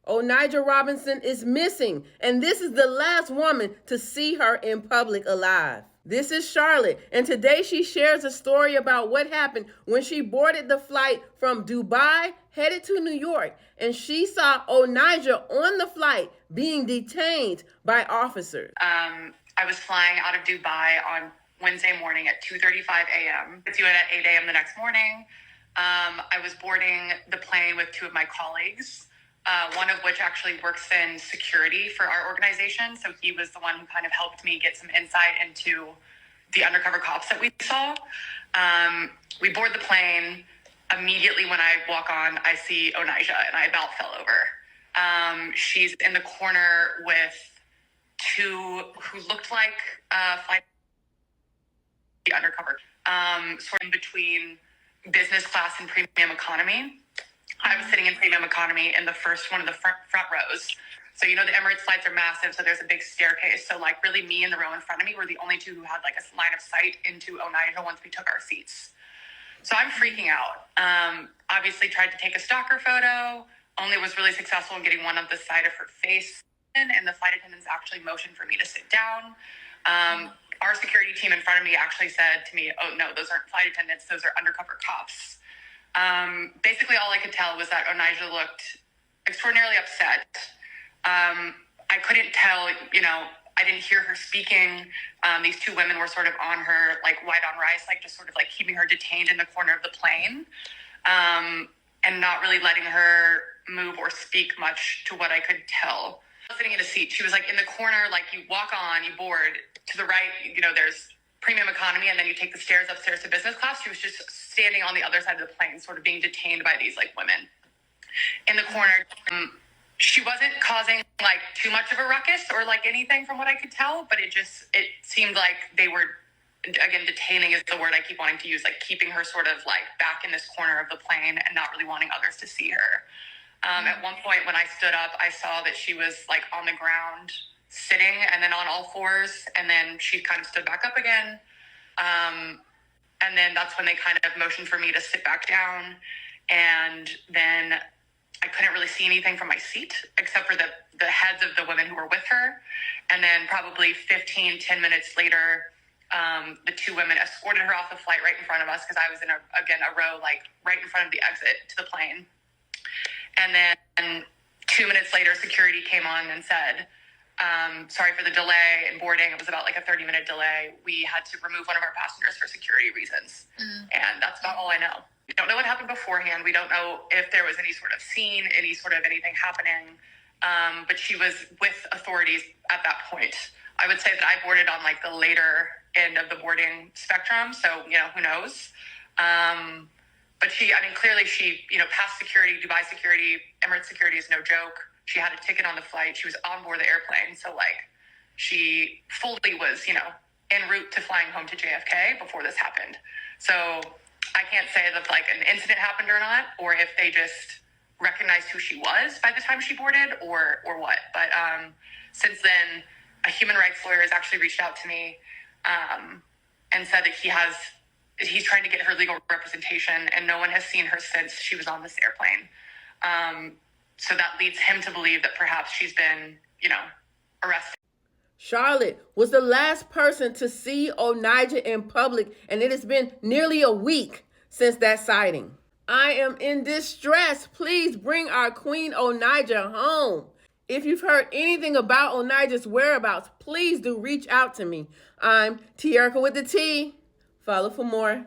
Onijah Robinson is missing, and this is the last woman to see her in public alive. This is Charlotte, and today she shares a story about what happened when she boarded the flight from Dubai headed to New York, and she saw Onijah on the flight being detained by officers. I was flying out of Dubai on Wednesday morning at 2:35 a.m. It's due at 8 a.m. the next morning. I was boarding the plane with two of my colleagues, one of which actually works in security for our organization. So he was the one who kind of helped me get some insight into the undercover cops that we saw. We board the plane. Immediately when I walk on, I see Onijah, and I about fell over. She's in the corner with two who looked like flight undercover, sort of in between business class and premium economy. I was sitting in premium economy in the first one of the front rows. So, you know, the Emirates flights are massive, so there's a big staircase. So, like, really me and the row in front of me were the only two who had, like, a line of sight into Onijah once we took our seats. So I'm freaking out. Obviously tried to take a stalker photo, only was really successful in getting one on the side of her face, and the flight attendants actually motioned for me to sit down. Our security team in front of me actually said to me, "Oh, no, those aren't flight attendants. Those are undercover cops." Basically, all I could tell was that Onijah looked extraordinarily upset. I couldn't tell, you know, I didn't hear her speaking. These two women were sort of on her, like, white on rice, like, just sort of, like, keeping her detained in the corner of the plane, and not really letting her move or speak much to what I could tell. I was sitting in a seat. She was, like, in the corner, like, you walk on, you board. To the right, you know, there's premium economy, and then you take the stairs upstairs to business class. She was just standing on the other side of the plane, sort of being detained by these, like, women. In the corner, she wasn't causing, like, too much of a ruckus or, like, anything from what I could tell, but it seemed like they were, again, detaining is the word I keep wanting to use, like, keeping her sort of, like, back in this corner of the plane and not really wanting others to see her. At one point when I stood up, I saw that she was, like, on the ground sitting and then on all fours, and then she kind of stood back up again. And then that's when they kind of motioned for me to sit back down, and then I couldn't really see anything from my seat except for the heads of the women who were with her. And then probably 10 minutes later, the two women escorted her off the flight right in front of us, because I was in a row, like, right in front of the exit to the plane. And then 2 minutes later, security came on and said, sorry for the delay in boarding. It was about like a 30-minute delay. We had to remove one of our passengers for security reasons. And that's about all I know. We don't know what happened beforehand. We don't know if there was any sort of scene, any sort of anything happening. But she was with authorities at that point. I would say that I boarded on, like, the later end of the boarding spectrum. So, you know, who knows? But clearly she, you know, passed security, Dubai security, Emirates security is no joke. She had a ticket on the flight. She was on board the airplane. So, like, she fully was, you know, en route to flying home to JFK before this happened. So I can't say that, like, an incident happened or not, or if they just recognized who she was by the time she boarded, or what. But since then, a human rights lawyer has actually reached out to me and said that he's trying to get her legal representation, and no one has seen her since she was on this airplane. So that leads him to believe that perhaps she's been, you know, arrested. Charlotte was the last person to see Onijah in public, and it has been nearly a week since that sighting. I am in distress. Please bring our Queen Onijah home. If you've heard anything about Onijah's whereabouts, please do reach out to me. I'm Te-Erika with the T. Follow for more.